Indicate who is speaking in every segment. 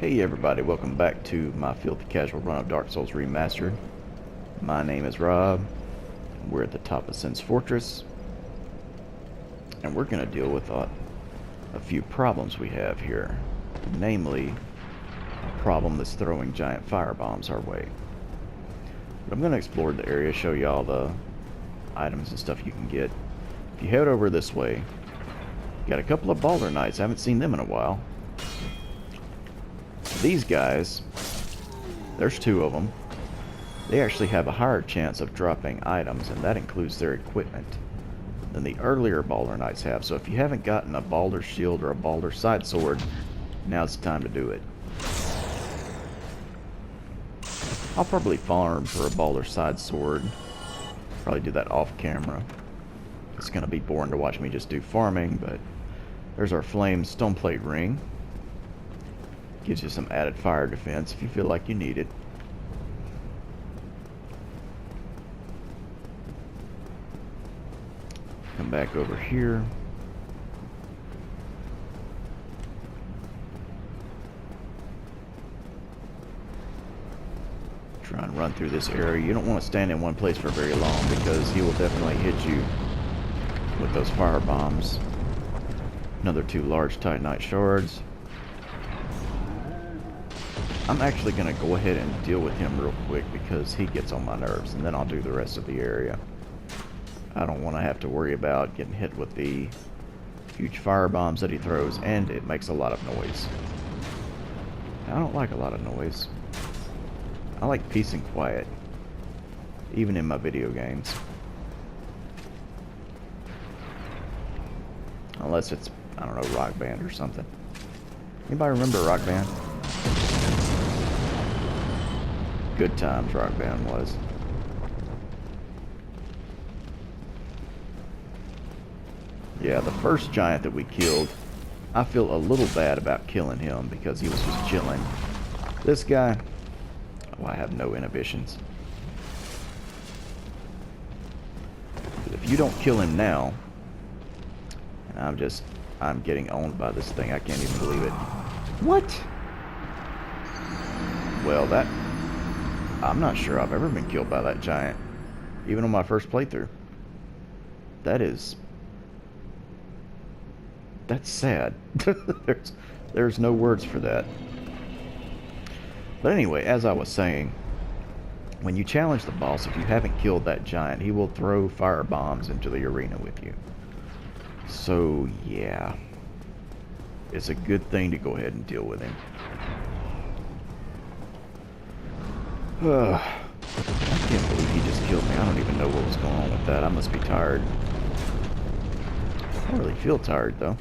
Speaker 1: Hey everybody, welcome back to my filthy casual run of Dark Souls Remastered. My name is Rob. We're at the top of Sin's Fortress, and we're going to deal with a few problems we have here. Namely, a problem that's throwing giant fire bombs our way. But I'm going to explore the area, show you all the items and stuff you can get. If you head over this way, you got a couple of Balder Knights. I haven't seen them in a while. These guys, there's two of them, they actually have a higher chance of dropping items, and that includes their equipment, than the earlier Balder Knights have. So if you haven't gotten a Balder Shield or a Balder Side Sword, now's the time to do it. I'll probably farm for a Balder Side Sword, probably do that off camera. It's going to be boring to watch me just do farming, but there's our Flame Stoneplate Ring. Gives you some added fire defense if you feel like you need it. Come back over here. Try and run through this area. You don't want to stand in one place for very long because he will definitely hit you with those fire bombs. Another two large Titanite shards. I'm actually going to go ahead and deal with him real quick because he gets on my nerves, and then I'll do the rest of the area. I don't want to have to worry about getting hit with the huge fire bombs that he throws, and it makes a lot of noise. I don't like a lot of noise. I like peace and quiet, even in my video games. Unless it's, I don't know, Rock Band or something. Anybody remember Rock Band? Good times Rock Band was. Yeah, the first giant that we killed, I feel a little bad about killing him because he was just chilling. This guy, oh, I have no inhibitions. If you don't kill him now, and I'm getting owned by this thing, I can't even believe it. What? Well, I'm not sure I've ever been killed by that giant, even on my first playthrough. That's sad. There's no words for that. But anyway, as I was saying, when you challenge the boss, if you haven't killed that giant, he will throw fire bombs into the arena with you. So yeah, it's a good thing to go ahead and deal with him. I can't believe he just killed me. I don't even know what was going on with that. I must be tired. I don't really feel tired, though.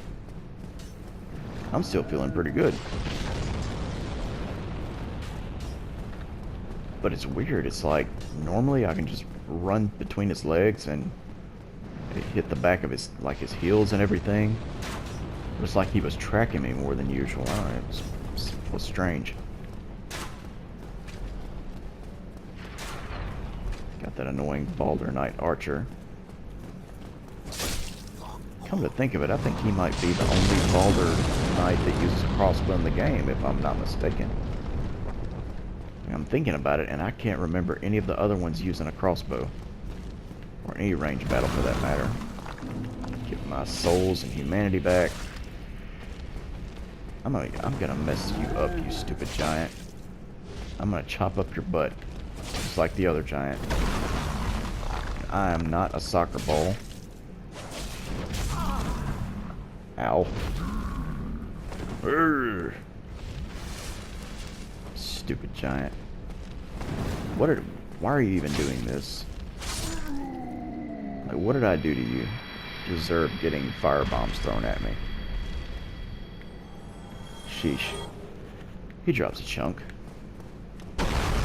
Speaker 1: I'm still feeling pretty good. But it's weird. It's like, normally I can just run between his legs and hit the back of his heels and everything. It was like he was tracking me more than usual. I don't know. It was strange. Got that annoying Balder Knight archer. Come to think of it, I think he might be the only Balder Knight that uses a crossbow in the game, if I'm not mistaken. I'm thinking about it, and I can't remember any of the other ones using a crossbow. Or any range battle, for that matter. Get my souls and humanity back. I'm gonna mess you up, you stupid giant. I'm gonna chop up your butt. Just like the other giant. I am not a soccer ball. Ow. Urgh. Stupid giant. Why are you even doing this? Like, what did I do to you to deserve getting fire bombs thrown at me? Sheesh. He drops a chunk.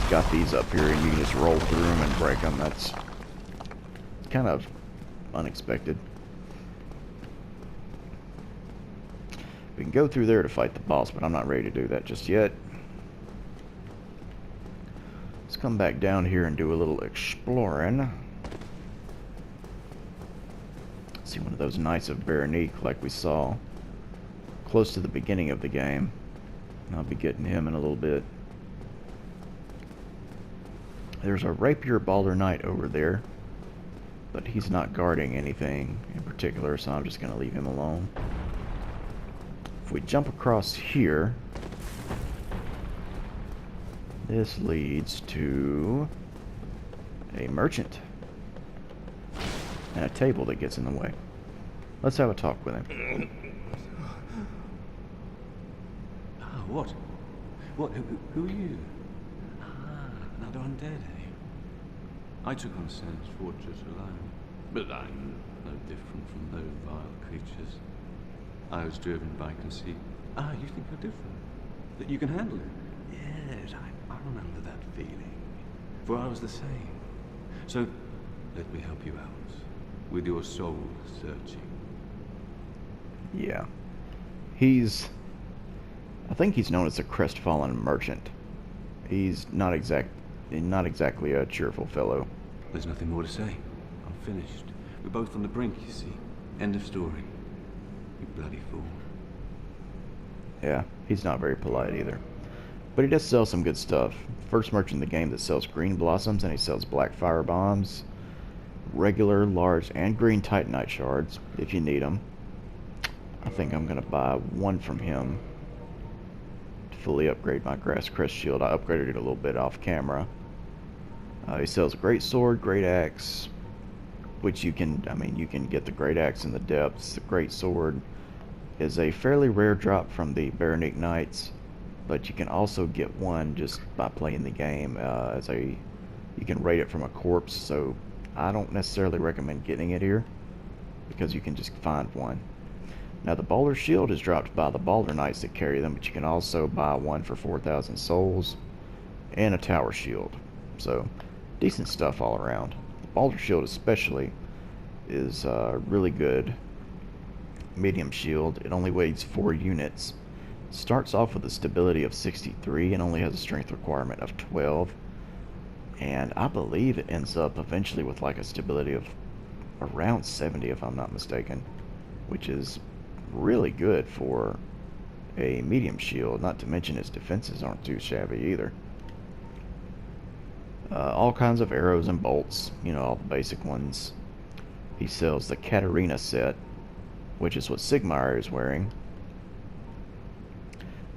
Speaker 1: Got these up here and you can just roll through them and break them. That's kind of unexpected. We can go through there to fight the boss, but I'm not ready to do that just yet. Let's come back down here and do a little exploring. See one of those Knights of Berenice like we saw close to the beginning of the game. I'll be getting him in a little bit. There's a rapier balder knight over there, but he's not guarding anything in particular, so I'm just going to leave him alone. If we jump across here, this leads to a merchant and a table that gets in the way. Let's have a talk with him.
Speaker 2: Ah, what? What? Who are you? Ah, another undead, eh? I took on Sen's fortress alone, but I'm no different from those vile creatures. I was driven by conceit. Ah, you think you're different? That you can handle it? Yes, I remember that feeling. For I was the same. So, let me help you out with your soul searching.
Speaker 1: Yeah. I think he's known as a crestfallen merchant. He's not exactly a cheerful fellow.
Speaker 2: There's nothing more to say. I'm finished. We're both on the brink, you see. End of story. You bloody fool.
Speaker 1: Yeah, he's not very polite either. But he does sell some good stuff. First merchant in the game that sells green blossoms, and he sells black fire bombs, regular, large, and green titanite shards, if you need them. I think I'm going to buy one from him to fully upgrade my grass crest shield. I upgraded it a little bit off camera. He sells a great sword, great axe, which you can get the great axe in the depths. The great sword is a fairly rare drop from the Baronic Knights, but you can also get one just by playing the game. You can raid it from a corpse, so I don't necessarily recommend getting it here because you can just find one. Now the Balder shield is dropped by the Balder Knights that carry them, but you can also buy one for 4,000 souls and a tower shield. So decent stuff all around. The Balder shield especially is really good medium shield. It only weighs 4 units. Starts off with a stability of 63 and only has a strength requirement of 12. And I believe it ends up eventually with like a stability of around 70 if I'm not mistaken, which is really good for a medium shield, not to mention its defenses aren't too shabby either. All kinds of arrows and bolts, all the basic ones. He sells the Katarina set, which is what Sigmar is wearing.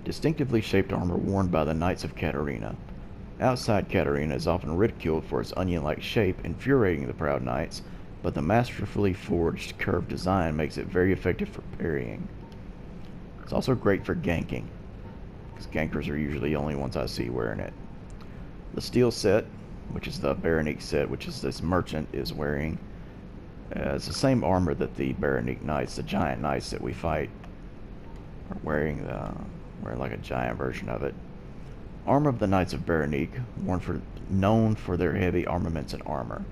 Speaker 1: Distinctively shaped armor worn by the Knights of Katarina. Outside Katarina is often ridiculed for its onion-like shape, infuriating the proud knights, but the masterfully forged curved design makes it very effective for parrying. It's also great for ganking, because gankers are usually the only ones I see wearing it. The steel set, which is the Baronic set, which is this merchant is wearing, it's the same armor that the Baronic Knights, the giant knights that we fight, are wearing. Wearing like a giant version of it. Armor of the Knights of Baronic, known for their heavy armaments and armor.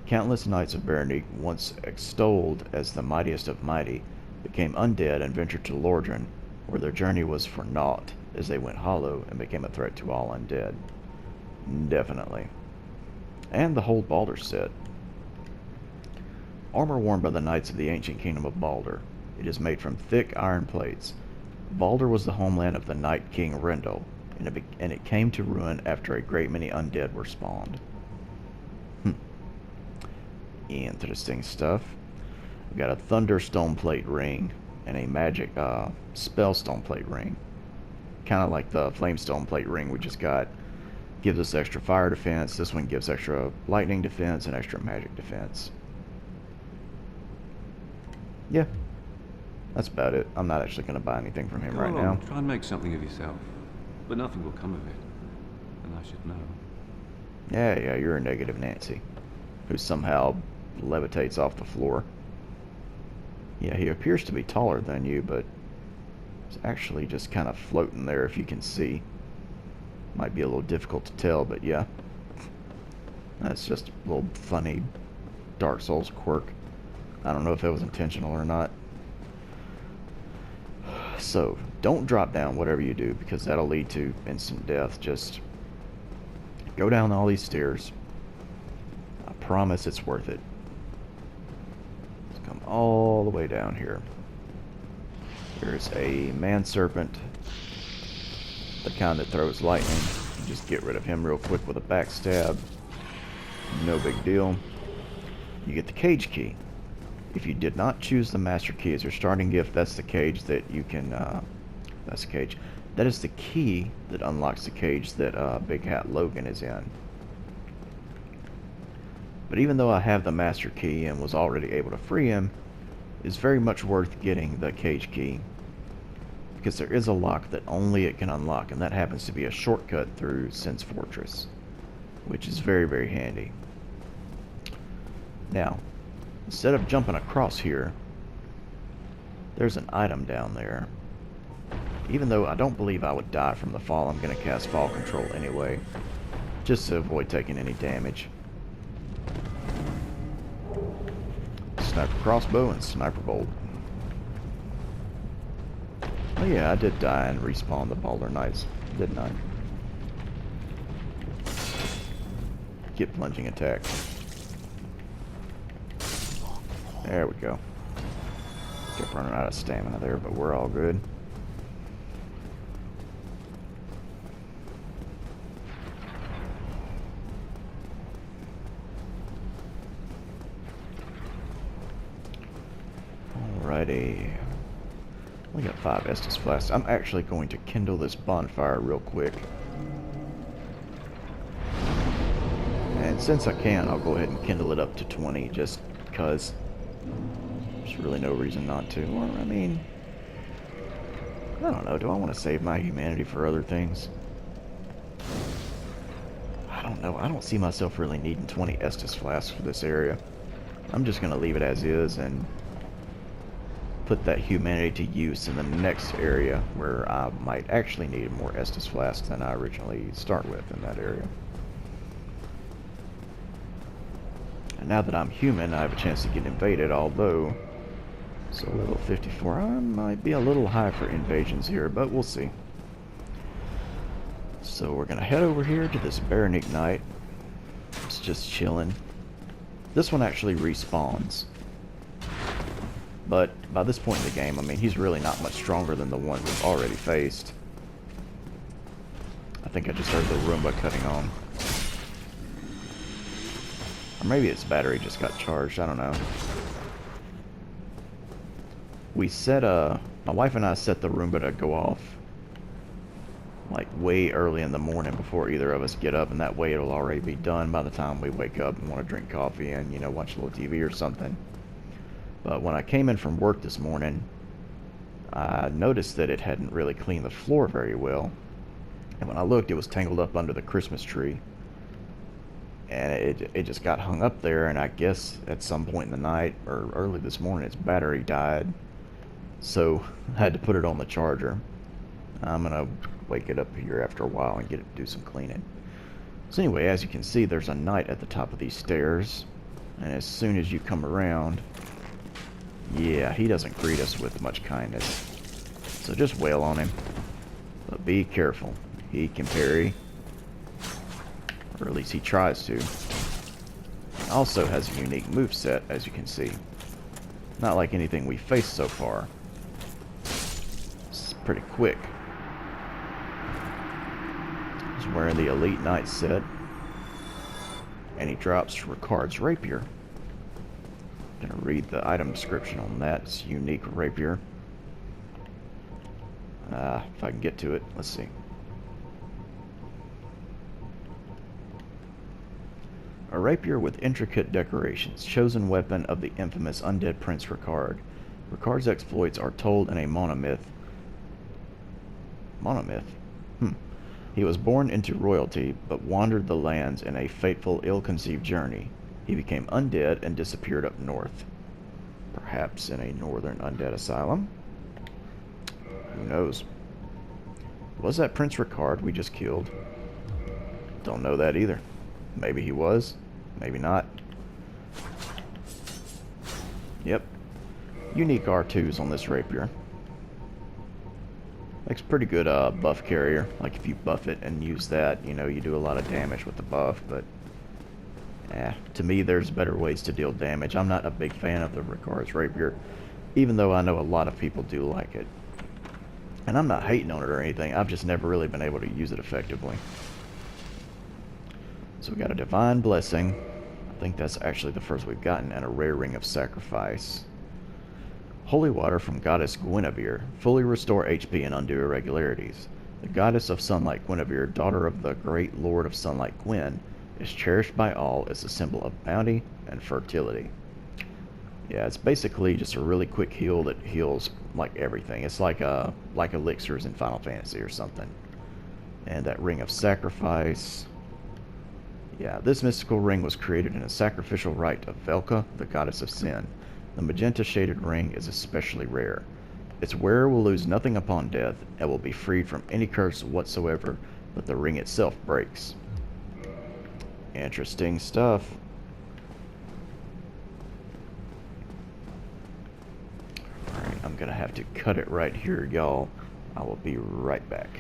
Speaker 1: Countless Knights of Baronic, once extolled as the mightiest of mighty, became undead and ventured to Lordran, where their journey was for naught, as they went hollow and became a threat to all undead. Definitely. And the whole Balder set. Armor worn by the Knights of the ancient kingdom of Balder. It is made from thick iron plates. Balder was the homeland of the Night King Rendel, and it came to ruin after a great many undead were spawned. Interesting stuff. We got a Thunder Stone Plate ring and a Magic Spell Stone Plate ring. Kind of like the Flame Stone Plate ring we just got. Gives us extra fire defense. This one gives extra lightning defense and extra magic defense. Yeah. That's about it. I'm not actually going to buy anything from him right now.
Speaker 2: Try and make something of yourself. But nothing will come of it. And I should know.
Speaker 1: Yeah, you're a negative Nancy. Who somehow levitates off the floor. Yeah, he appears to be taller than you, but he's actually just kind of floating there if you can see. Might be a little difficult to tell, but yeah. That's just a little funny Dark Souls quirk. I don't know if it was intentional or not. So, don't drop down whatever you do, because that'll lead to instant death. Just go down all these stairs. I promise it's worth it. Let's come all the way down here. There's a man serpent the kind that throws lightning. Just get rid of him real quick with a backstab. No big deal. You get the cage key. If you did not choose the master key as your starting gift, that's the cage that you can, that's the cage. That is the key that unlocks the cage that Big Hat Logan is in. But even though I have the master key and was already able to free him, it's very much worth getting the cage key. Because there is a lock that only it can unlock, and that happens to be a shortcut through Sen's Fortress, which is very, very handy. Now, instead of jumping across here, there's an item down there. Even though I don't believe I would die from the fall, I'm going to cast Fall Control anyway, just to avoid taking any damage. Sniper Crossbow and Sniper Bolt. Oh yeah, I did die and respawn the Boulder Knights, didn't I? Get plunging attack. There we go. Kept running out of stamina there, but we're all good. Alrighty. We got 5 Estus flasks. I'm actually going to kindle this bonfire real quick. And since I can, I'll go ahead and kindle it up to 20 just because there's really no reason not to. Or, I mean, I don't know. Do I want to save my humanity for other things? I don't know. I don't see myself really needing 20 Estus flasks for this area. I'm just going to leave it as is and put that humanity to use in the next area where I might actually need more Estus flasks than I originally start with in that area. And now that I'm human, I have a chance to get invaded, although, so level 54, I might be a little high for invasions here, but we'll see. So we're going to head over here to this Baronic Knight. It's just chilling. This one actually respawns. But by this point in the game, I mean, he's really not much stronger than the one we've already faced. I think I just heard the Roomba cutting on. Or maybe its battery just got charged, I don't know. We set, my wife and I set the Roomba to go off like way early in the morning before either of us get up, and that way it'll already be done by the time we wake up and want to drink coffee and, you know, watch a little TV or something. But when I came in from work this morning, I noticed that it hadn't really cleaned the floor very well. And when I looked, it was tangled up under the Christmas tree. And it just got hung up there, and I guess at some point in the night, or early this morning, its battery died. So I had to put it on the charger. I'm going to wake it up here after a while and get it to do some cleaning. So anyway, as you can see, there's a knight at the top of these stairs. And as soon as you come around, yeah, he doesn't greet us with much kindness. So just wail on him. But be careful. He can parry. Or at least he tries to. He also has a unique moveset, as you can see. Not like anything we've faced so far. It's pretty quick. He's wearing the Elite Knight set. And he drops Ricard's Rapier. Gonna read the item description on that. It's unique rapier. If I can get to it, let's see. A rapier with intricate decorations, chosen weapon of the infamous undead Prince Ricard. Ricard's exploits are told in a monomyth. Monomyth? He was born into royalty, but wandered the lands in a fateful, ill-conceived journey. He became undead and disappeared up north. Perhaps in a northern undead asylum? Who knows? Was that Prince Ricard we just killed? Don't know that either. Maybe he was. Maybe not. Yep. Unique R2s on this rapier. Makes pretty good buff carrier. Like if you buff it and use that, you know, you do a lot of damage with the buff, but to me, there's better ways to deal damage. I'm not a big fan of the Ricard's Rapier, even though I know a lot of people do like it. And I'm not hating on it or anything. I've just never really been able to use it effectively. So we got a Divine Blessing. I think that's actually the first we've gotten, and a rare Ring of Sacrifice. Holy Water from Goddess Guinevere. Fully restore HP and undo irregularities. The Goddess of Sunlight Guinevere, daughter of the great Lord of Sunlight Gwyn, is cherished by all as a symbol of bounty and fertility. Yeah, it's basically just a really quick heal that heals like everything. It's like elixirs in Final Fantasy or something. And that Ring of Sacrifice. Yeah, this mystical ring was created in a sacrificial rite of Velka, the goddess of sin. The magenta shaded ring is especially rare. Its wearer will lose nothing upon death and will be freed from any curse whatsoever, but the ring itself breaks. Interesting stuff. Alright, I'm gonna have to cut it right here, y'all. I will be right back.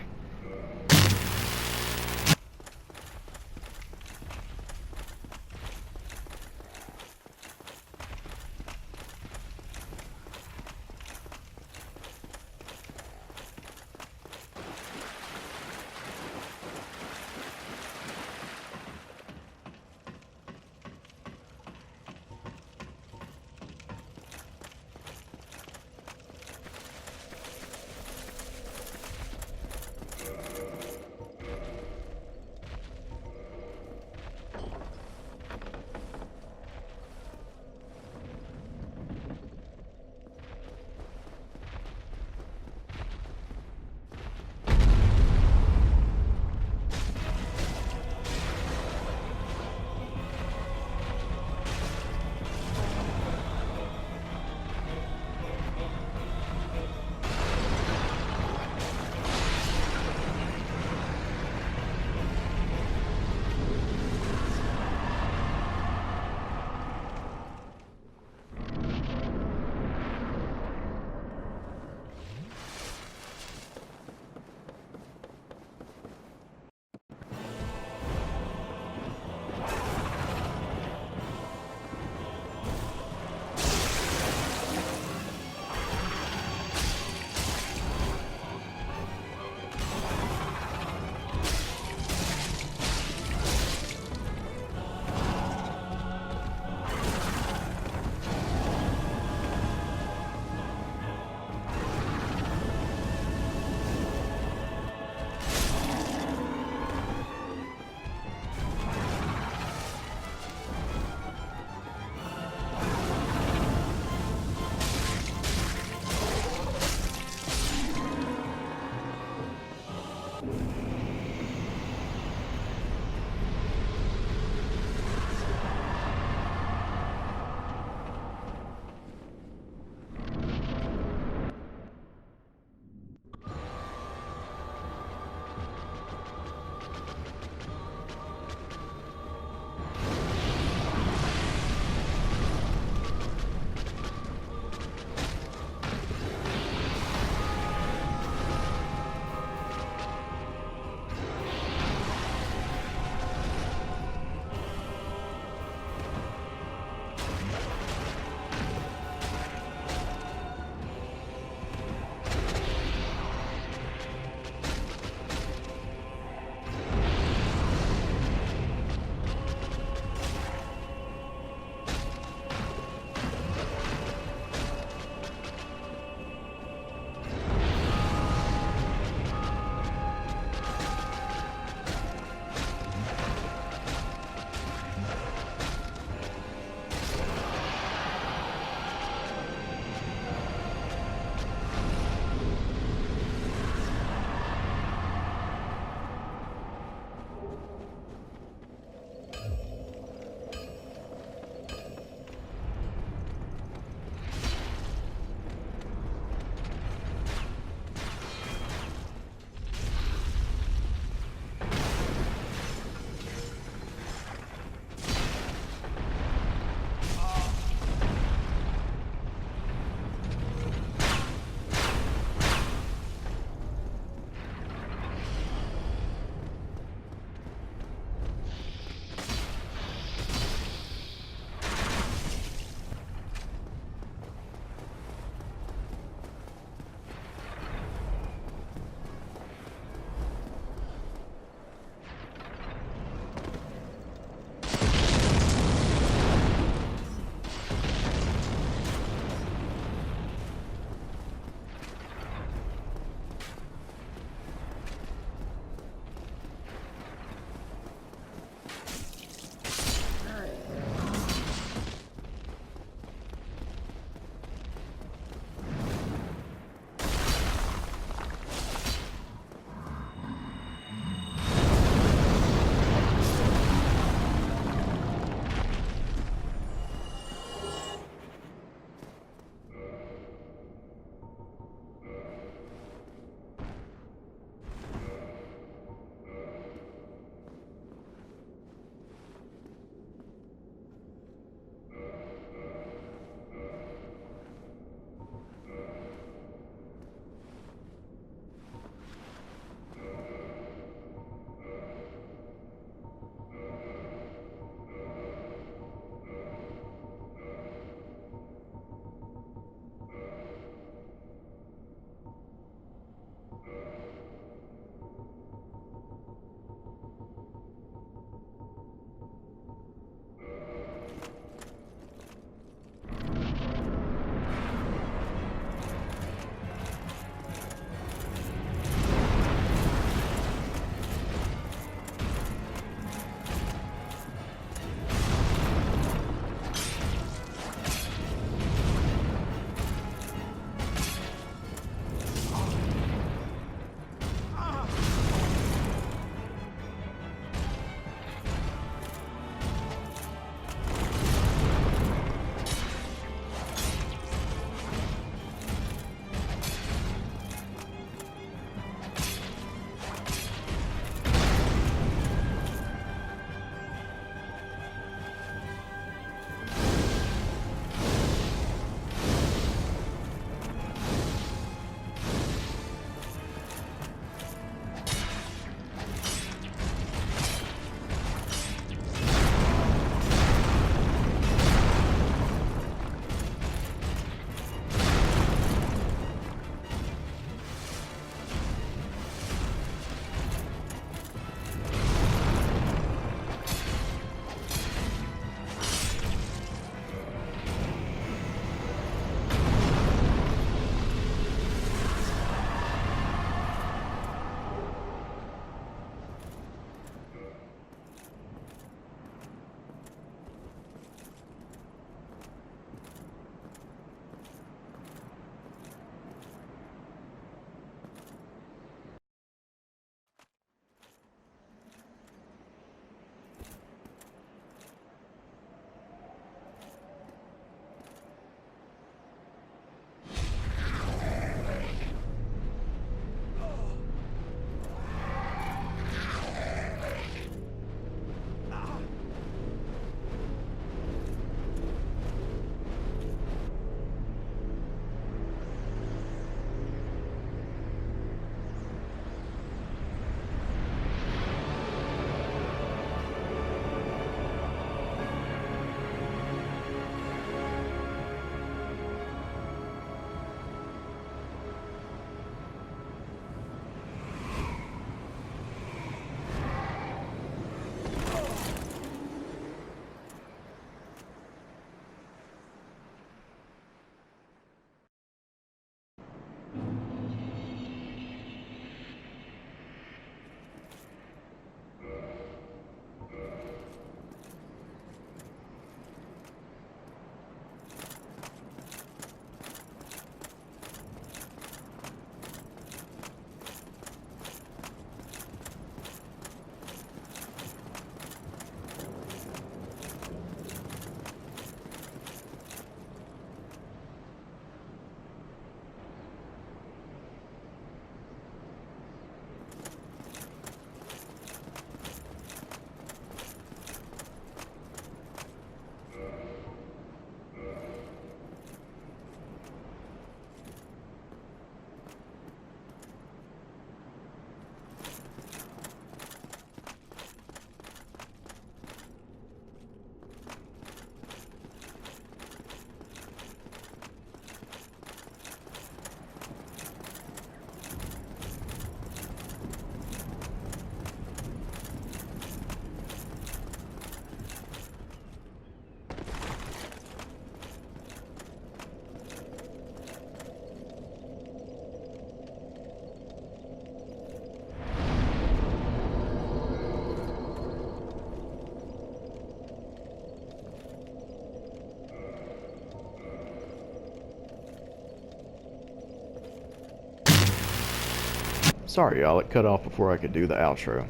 Speaker 1: Sorry, y'all, it cut off before I could do the outro.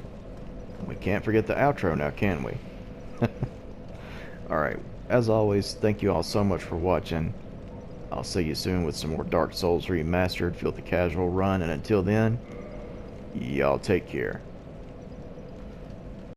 Speaker 1: We can't forget the outro now, can we? Alright, as always, thank you all so much for watching. I'll see you soon with some more Dark Souls Remastered Filthy Casual run, and until then, y'all take care.